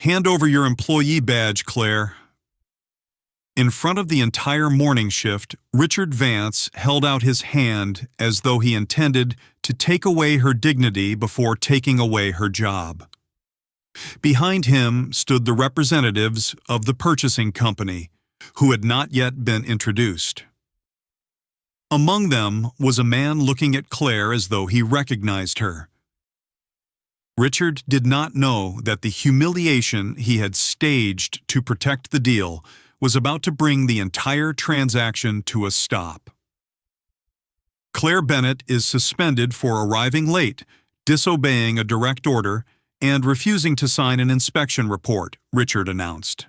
Hand over your employee badge, Claire. In front of the entire morning shift, Richard Vance held out his hand as though he intended to take away her dignity before taking away her job. Behind him stood the representatives of the purchasing company, who had not yet been introduced. Among them was a man looking at Claire as though he recognized her. Richard did not know that the humiliation he had staged to protect the deal was about to bring the entire transaction to a stop. Claire Bennett is suspended for arriving late, disobeying a direct order, and refusing to sign an inspection report, Richard announced.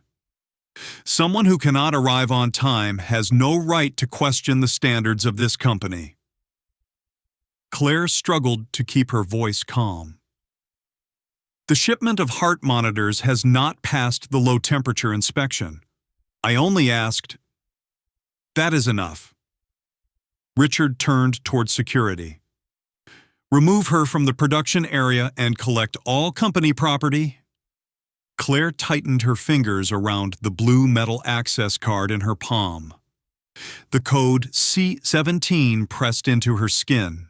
Someone who cannot arrive on time has no right to question the standards of this company. Claire struggled to keep her voice calm. The shipment of heart monitors has not passed the low-temperature inspection. I only asked. That is enough. Richard turned toward security. Remove her from the production area and collect all company property. Claire tightened her fingers around the blue metal access card in her palm. The code C17 pressed into her skin.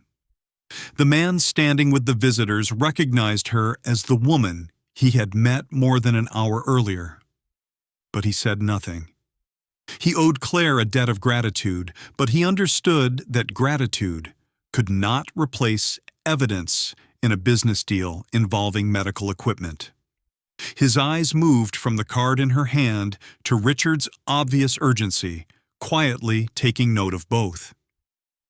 The man standing with the visitors recognized her as the woman he had met more than an hour earlier. But he said nothing. He owed Claire a debt of gratitude, but he understood that gratitude could not replace evidence in a business deal involving medical equipment. His eyes moved from the card in her hand to Richard's obvious urgency, quietly taking note of both.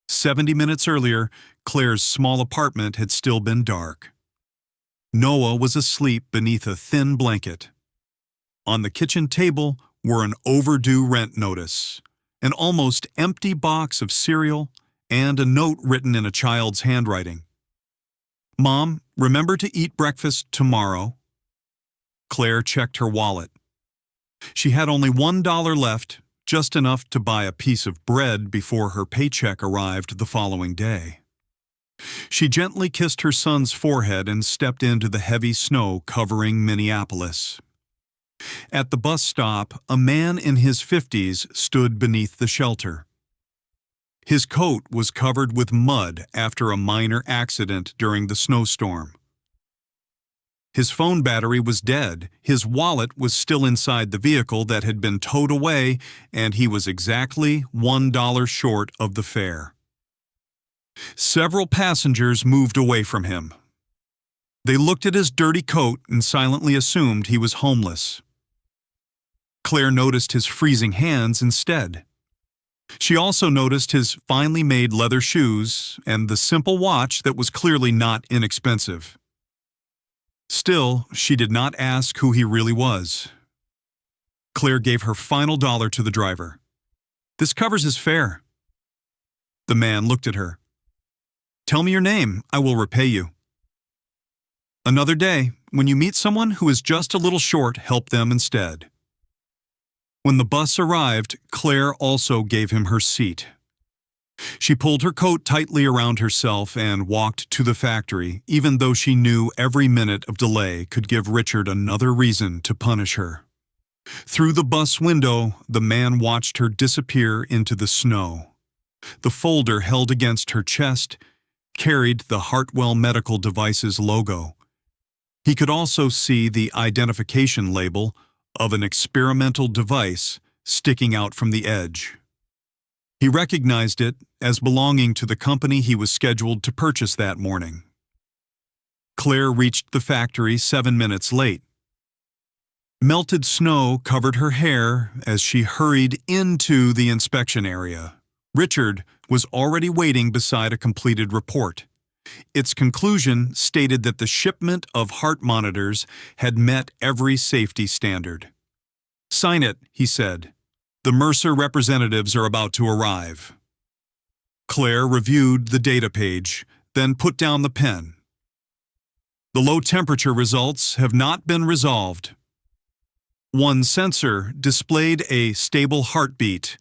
70 minutes earlier, Claire's small apartment had still been dark. Noah was asleep beneath a thin blanket. On the kitchen table were an overdue rent notice, an almost empty box of cereal, and a note written in a child's handwriting. Mom, remember to eat breakfast tomorrow. Claire checked her wallet. She had only $1 left, just enough to buy a piece of bread before her paycheck arrived the following day. She gently kissed her son's forehead and stepped into the heavy snow covering Minneapolis. At the bus stop, a man in his 50s stood beneath the shelter. His coat was covered with mud after a minor accident during the snowstorm. His phone battery was dead, his wallet was still inside the vehicle that had been towed away, and he was exactly $1 short of the fare. Several passengers moved away from him. They looked at his dirty coat and silently assumed he was homeless. Claire noticed his freezing hands instead. She also noticed his finely made leather shoes and the simple watch that was clearly not inexpensive. Still, she did not ask who he really was. Claire gave her final dollar to the driver. This covers his fare. The man looked at her. Tell me your name, I will repay you. Another day, when you meet someone who is just a little short, help them instead. When the bus arrived, Claire also gave him her seat. She pulled her coat tightly around herself and walked to the factory, even though she knew every minute of delay could give Richard another reason to punish her. Through the bus window, the man watched her disappear into the snow. The folder held against her chest carried the Hartwell Medical Devices logo. He could also see the identification label of an experimental device sticking out from the edge. He recognized it as belonging to the company he was scheduled to purchase that morning. Claire reached the factory 7 minutes late. Melted snow covered her hair as she hurried into the inspection area. Richard was already waiting beside a completed report. Its conclusion stated that the shipment of heart monitors had met every safety standard. "Sign it," he said. "The Mercer representatives are about to arrive." Claire reviewed the data page, then put down the pen. The low-temperature results have not been resolved. One sensor displayed a stable heartbeat,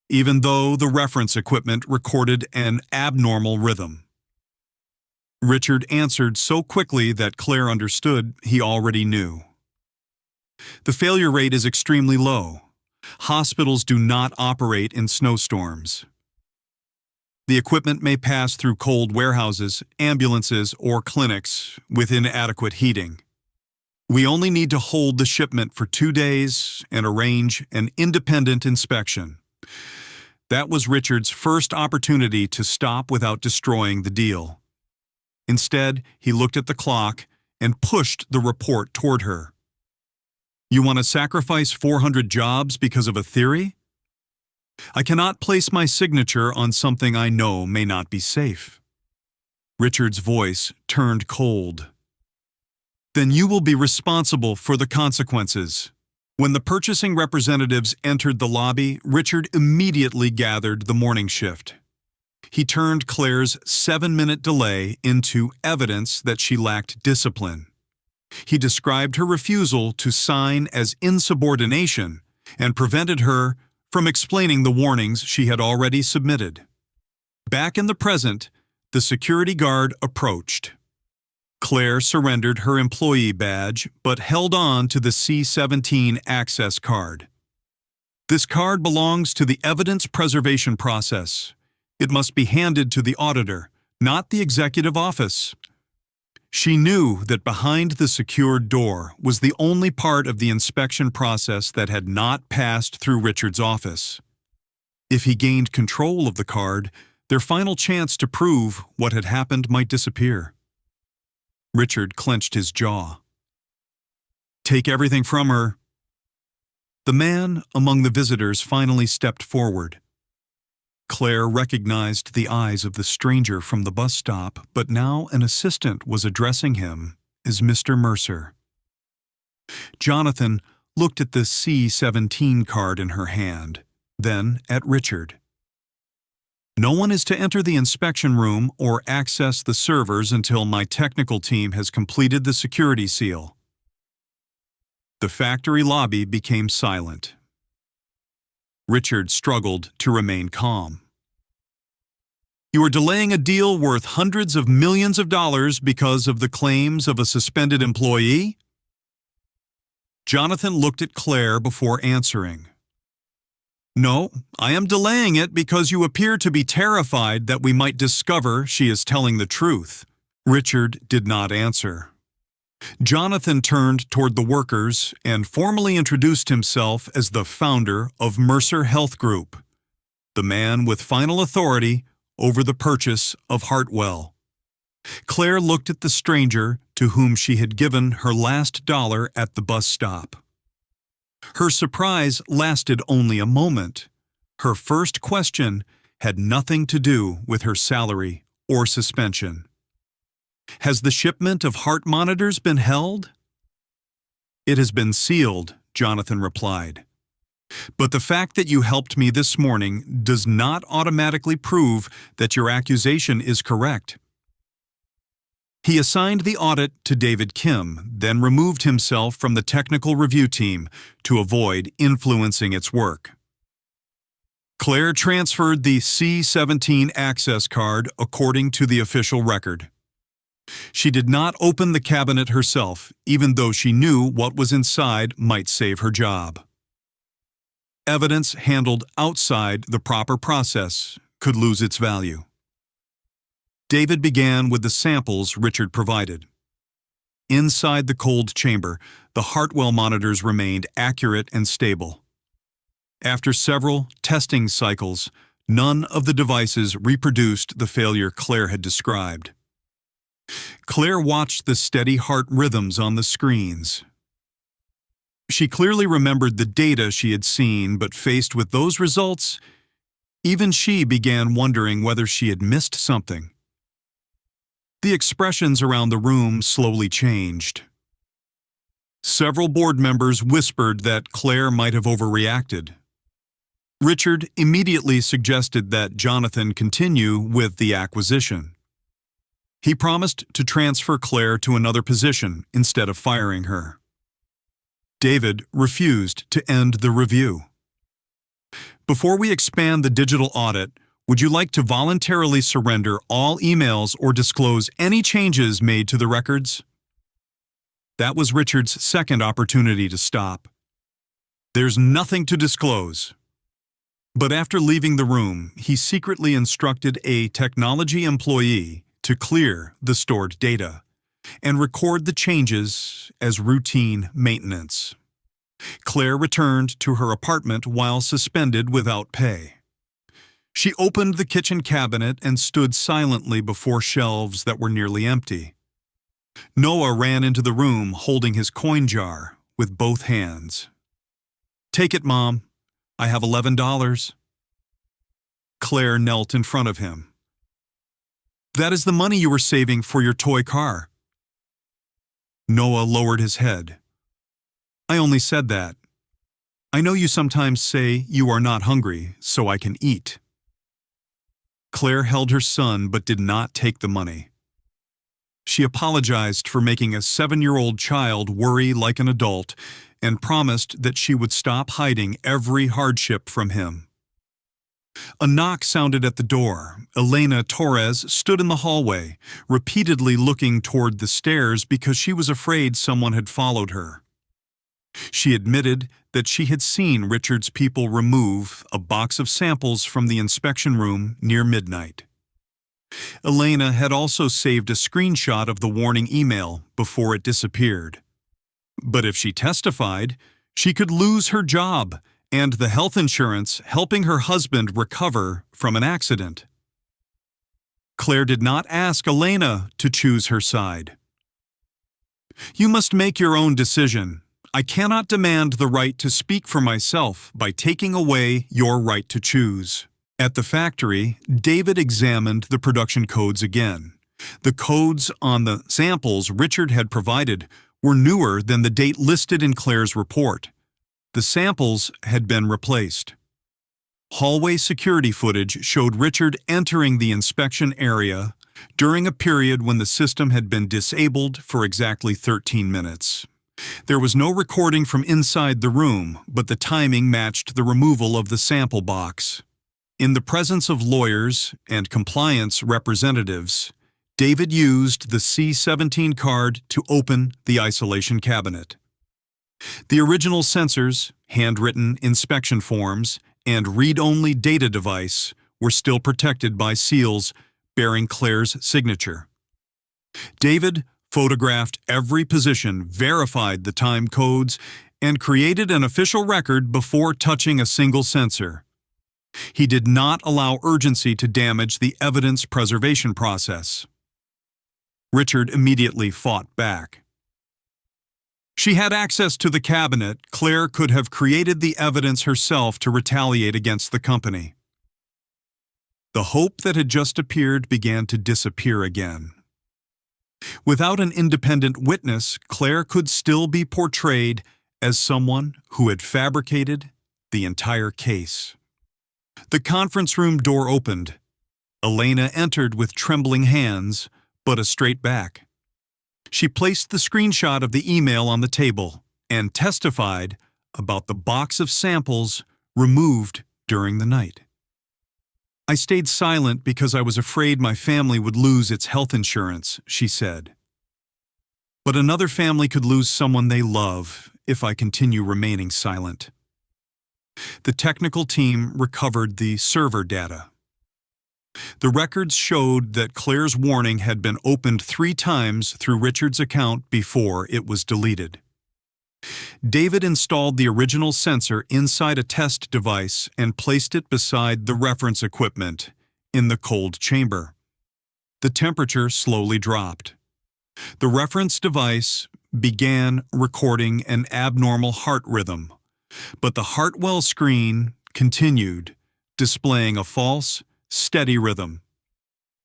even though the reference equipment recorded an abnormal rhythm. Richard answered so quickly that Claire understood he already knew. The failure rate is extremely low. Hospitals do not operate in snowstorms. The equipment may pass through cold warehouses, ambulances, or clinics with inadequate heating. We only need to hold the shipment for 2 days and arrange an independent inspection. That was Richard's first opportunity to stop without destroying the deal. Instead, he looked at the clock and pushed the report toward her. You want to sacrifice 400 jobs because of a theory? I cannot place my signature on something I know may not be safe. Richard's voice turned cold. Then you will be responsible for the consequences. When the purchasing representatives entered the lobby, Richard immediately gathered the morning shift. He turned Claire's 7-minute delay into evidence that she lacked discipline. He described her refusal to sign as insubordination and prevented her from explaining the warnings she had already submitted. Back in the present, the security guard approached. Claire surrendered her employee badge but held on to the C-17 access card. This card belongs to the evidence preservation process. It must be handed to the auditor, not the executive office. She knew that behind the secured door was the only part of the inspection process that had not passed through Richard's office. If he gained control of the card, their final chance to prove what had happened might disappear. Richard clenched his jaw. Take everything from her. The man among the visitors finally stepped forward. Claire recognized the eyes of the stranger from the bus stop, but now an assistant was addressing him as Mr. Mercer. Jonathan looked at the C-17 card in her hand, then at Richard. No one is to enter the inspection room or access the servers until my technical team has completed the security seal. The factory lobby became silent. Richard struggled to remain calm. You are delaying a deal worth hundreds of millions of dollars because of the claims of a suspended employee? Jonathan looked at Claire before answering. No, I am delaying it because you appear to be terrified that we might discover she is telling the truth. Richard did not answer. Jonathan turned toward the workers and formally introduced himself as the founder of Mercer Health Group, the man with final authority over the purchase of Hartwell. Claire looked at the stranger to whom she had given her last dollar at the bus stop. Her surprise lasted only a moment. Her first question had nothing to do with her salary or suspension. Has the shipment of heart monitors been held? It has been sealed, Jonathan replied. But the fact that you helped me this morning does not automatically prove that your accusation is correct. He assigned the audit to David Kim, then removed himself from the technical review team to avoid influencing its work. Claire transferred the C-17 access card according to the official record. She did not open the cabinet herself, even though she knew what was inside might save her job. Evidence handled outside the proper process could lose its value. David began with the samples Richard provided. Inside the cold chamber, the Hartwell monitors remained accurate and stable. After several testing cycles, none of the devices reproduced the failure Claire had described. Claire watched the steady heart rhythms on the screens. She clearly remembered the data she had seen, but faced with those results, even she began wondering whether she had missed something. The expressions around the room slowly changed. Several board members whispered that Claire might have overreacted. Richard immediately suggested that Jonathan continue with the acquisition. He promised to transfer Claire to another position instead of firing her. David refused to end the review. Before we expand the digital audit, would you like to voluntarily surrender all emails or disclose any changes made to the records? That was Richard's second opportunity to stop. "There's nothing to disclose." But after leaving the room, he secretly instructed a technology employee to clear the stored data and record the changes as routine maintenance. Claire returned to her apartment while suspended without pay. She opened the kitchen cabinet and stood silently before shelves that were nearly empty. Noah ran into the room holding his coin jar with both hands. "Take it, Mom. I have $11. Claire knelt in front of him. "That is the money you were saving for your toy car." Noah lowered his head. "I only said that. I know you sometimes say you are not hungry, so I can eat." Claire held her son but did not take the money. She apologized for making a 7-year-old child worry like an adult and promised that she would stop hiding every hardship from him. A knock sounded at the door. Elena Torres stood in the hallway, repeatedly looking toward the stairs because she was afraid someone had followed her. She admitted that she had seen Richard's people remove a box of samples from the inspection room near midnight. Elena had also saved a screenshot of the warning email before it disappeared. But if she testified, she could lose her job and the health insurance helping her husband recover from an accident. Claire did not ask Elena to choose her side. "You must make your own decision. I cannot demand the right to speak for myself by taking away your right to choose." At the factory, David examined the production codes again. The codes on the samples Richard had provided were newer than the date listed in Claire's report. The samples had been replaced. Hallway security footage showed Richard entering the inspection area during a period when the system had been disabled for exactly 13 minutes. There was no recording from inside the room, but the timing matched the removal of the sample box. In the presence of lawyers and compliance representatives, David used the C-17 card to open the isolation cabinet. The original sensors, handwritten inspection forms, and read-only data device were still protected by seals bearing Claire's signature. David photographed every position, verified the time codes, and created an official record before touching a single sensor. He did not allow urgency to damage the evidence preservation process. Richard immediately fought back. She had access to the cabinet. Claire could have created the evidence herself to retaliate against the company. The hope that had just appeared began to disappear again. Without an independent witness, Claire could still be portrayed as someone who had fabricated the entire case. The conference room door opened. Elena entered with trembling hands, but a straight back. She placed the screenshot of the email on the table and testified about the box of samples removed during the night. "I stayed silent because I was afraid my family would lose its health insurance," she said. "But another family could lose someone they love if I continue remaining silent." The technical team recovered the server data. The records showed that Claire's warning had been opened 3 times through Richard's account before it was deleted. David installed the original sensor inside a test device and placed it beside the reference equipment in the cold chamber. The temperature slowly dropped. The reference device began recording an abnormal heart rhythm, but the Hartwell screen continued, displaying a false, steady rhythm.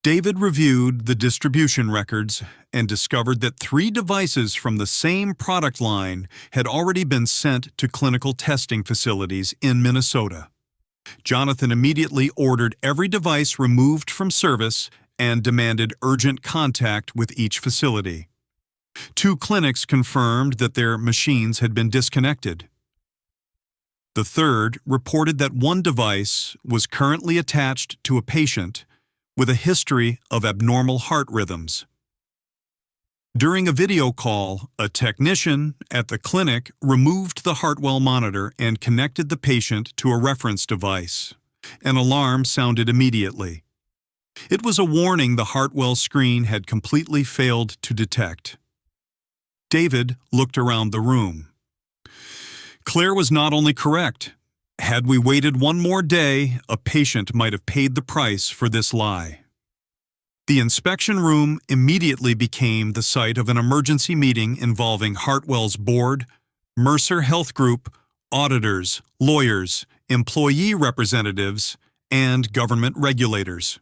David reviewed the distribution records and discovered that 3 devices from the same product line had already been sent to clinical testing facilities in Minnesota. Jonathan immediately ordered every device removed from service and demanded urgent contact with each facility. 2 clinics confirmed that their machines had been disconnected. The third reported that one device was currently attached to a patient with a history of abnormal heart rhythms. During a video call, a technician at the clinic removed the Hartwell monitor and connected the patient to a reference device. An alarm sounded immediately. It was a warning the Hartwell screen had completely failed to detect. David looked around the room. Claire was not only correct. Had we waited one more day, a patient might have paid the price for this lie. The inspection room immediately became the site of an emergency meeting involving Hartwell's board, Mercer Health Group, auditors, lawyers, employee representatives, and government regulators.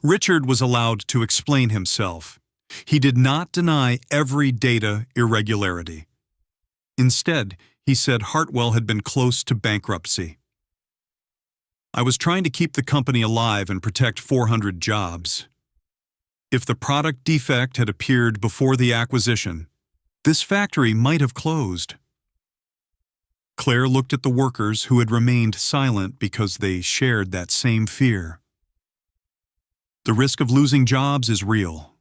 Richard was allowed to explain himself. He did not deny every data irregularity. Instead, he said Hartwell had been close to bankruptcy. I was trying to keep the company alive and protect 400 jobs. If the product defect had appeared before the acquisition, this factory might have closed. Claire looked at the workers who had remained silent because they shared that same fear. The risk of losing jobs is real,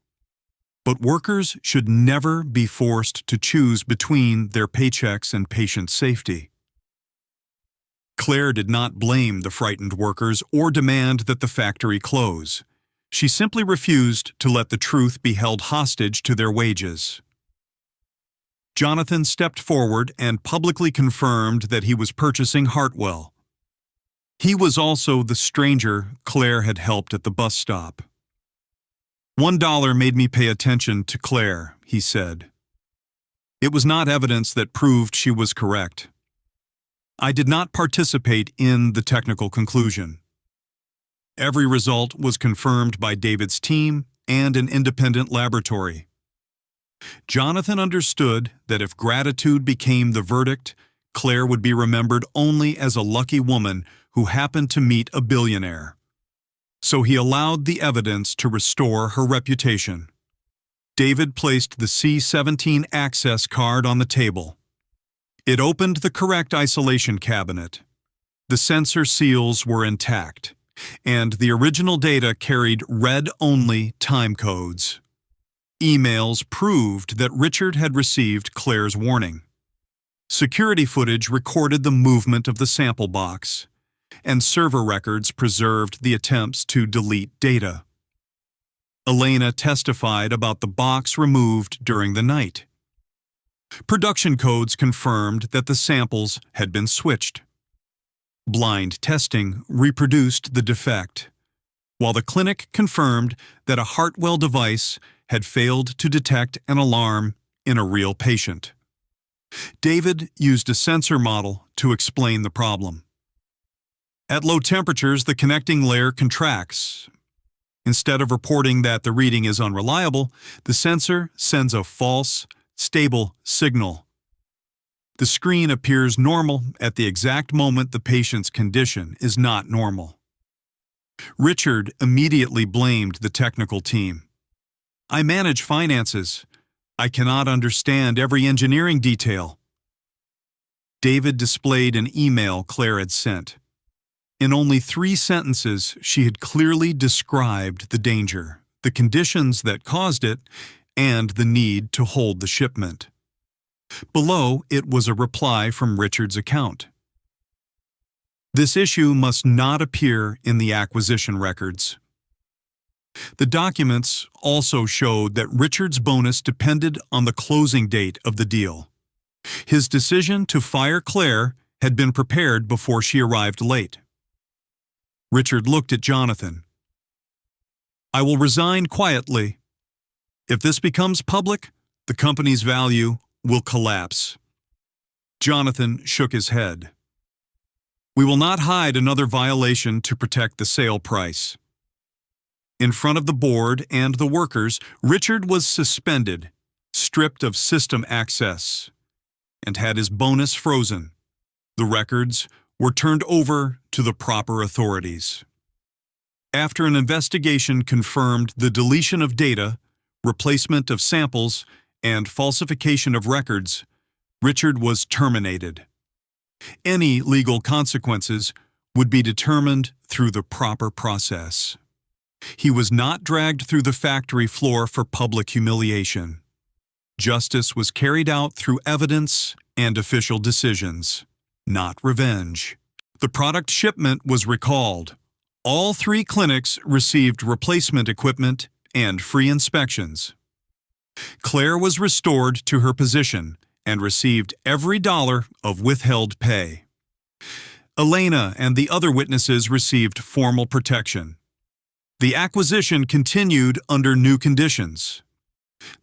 but workers should never be forced to choose between their paychecks and patient safety. Claire did not blame the frightened workers or demand that the factory close. She simply refused to let the truth be held hostage to their wages. Jonathan stepped forward and publicly confirmed that he was purchasing Hartwell. He was also the stranger Claire had helped at the bus stop. $1 made me pay attention to Claire, he said. It was not evidence that proved she was correct. I did not participate in the technical conclusion. Every result was confirmed by David's team and an independent laboratory. Jonathan understood that if gratitude became the verdict, Claire would be remembered only as a lucky woman who happened to meet a billionaire. So he allowed the evidence to restore her reputation. David placed the C-17 access card on the table. It opened the correct isolation cabinet. The sensor seals were intact, and the original data carried read-only time codes. Emails proved that Richard had received Claire's warning. Security footage recorded the movement of the sample box, and server records preserved the attempts to delete data. Elena testified about the box removed during the night. Production codes confirmed that the samples had been switched. Blind testing reproduced the defect, while the clinic confirmed that a Hartwell device had failed to detect an alarm in a real patient. David used a sensor model to explain the problem. At low temperatures, the connecting layer contracts. Instead of reporting that the reading is unreliable, the sensor sends a false, stable signal. The screen appears normal at the exact moment the patient's condition is not normal. Richard immediately blamed the technical team. I manage finances. I cannot understand every engineering detail. David displayed an email Claire had sent. In only 3 sentences, she had clearly described the danger, the conditions that caused it, and the need to hold the shipment. Below, it was a reply from Richard's account. This issue must not appear in the acquisition records. The documents also showed that Richard's bonus depended on the closing date of the deal. His decision to fire Claire had been prepared before she arrived late. Richard looked at Jonathan. I will resign quietly. If this becomes public, the company's value will collapse. Jonathan shook his head. We will not hide another violation to protect the sale price. In front of the board and the workers, Richard was suspended, stripped of system access, and had his bonus frozen. The records were turned over to the proper authorities. After an investigation confirmed the deletion of data, replacement of samples, and falsification of records, Richard was terminated. Any legal consequences would be determined through the proper process. He was not dragged through the factory floor for public humiliation. Justice was carried out through evidence and official decisions, not revenge. The product shipment was recalled. All 3 clinics received replacement equipment and free inspections. Claire was restored to her position and received every dollar of withheld pay. Elena and the other witnesses received formal protection. The acquisition continued under new conditions.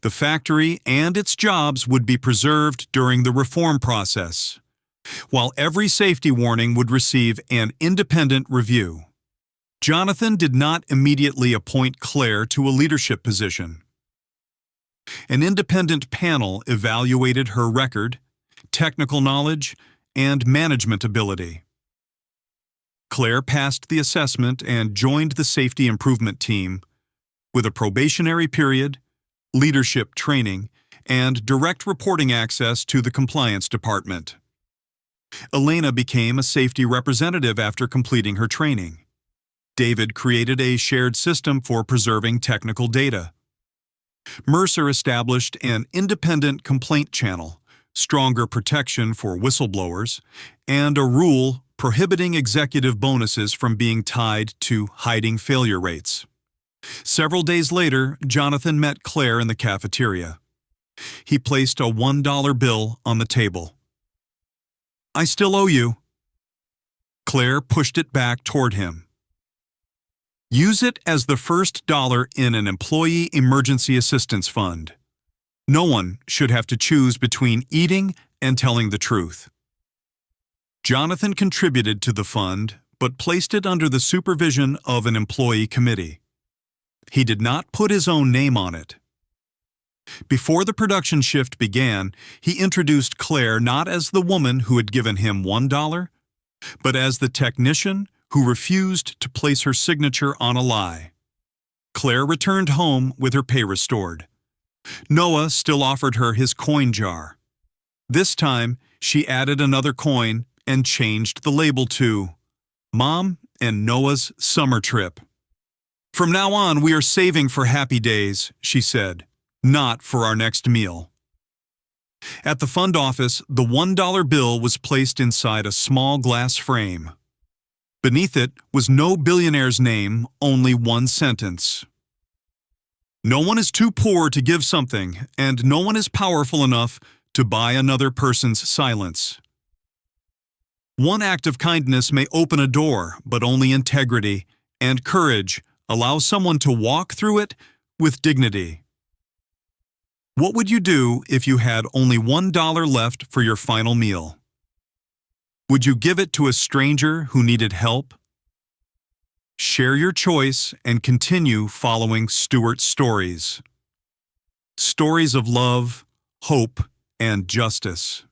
The factory and its jobs would be preserved during the reform process, while every safety warning would receive an independent review. Jonathan did not immediately appoint Claire to a leadership position. An independent panel evaluated her record, technical knowledge, and management ability. Claire passed the assessment and joined the safety improvement team with a probationary period, leadership training, and direct reporting access to the compliance department. Elena became a safety representative after completing her training. David created a shared system for preserving technical data. Mercer established an independent complaint channel, stronger protection for whistleblowers, and a rule prohibiting executive bonuses from being tied to hiding failure rates. Several days later, Jonathan met Claire in the cafeteria. He placed a $1 bill on the table. "I still owe you." Claire pushed it back toward him. "Use it as the first dollar in an employee emergency assistance fund. No one should have to choose between eating and telling the truth." Jonathan contributed to the fund, but placed it under the supervision of an employee committee. He did not put his own name on it. Before the production shift began, he introduced Claire not as the woman who had given him $1, but as the technician who refused to place her signature on a lie. Claire returned home with her pay restored. Noah still offered her his coin jar. This time, she added another coin and changed the label to Mom and Noah's Summer Trip. "From now on, we are saving for happy days," she said, "not for our next meal." At the fund office, the $1 bill was placed inside a small glass frame. Beneath it was no billionaire's name, only one sentence. "No one is too poor to give something, and no one is powerful enough to buy another person's silence." One act of kindness may open a door, but only integrity and courage allow someone to walk through it with dignity. What would you do if you had only $1 left for your final meal? Would you give it to a stranger who needed help? Share your choice and continue following Stewart's stories. Stories of love, hope, and justice.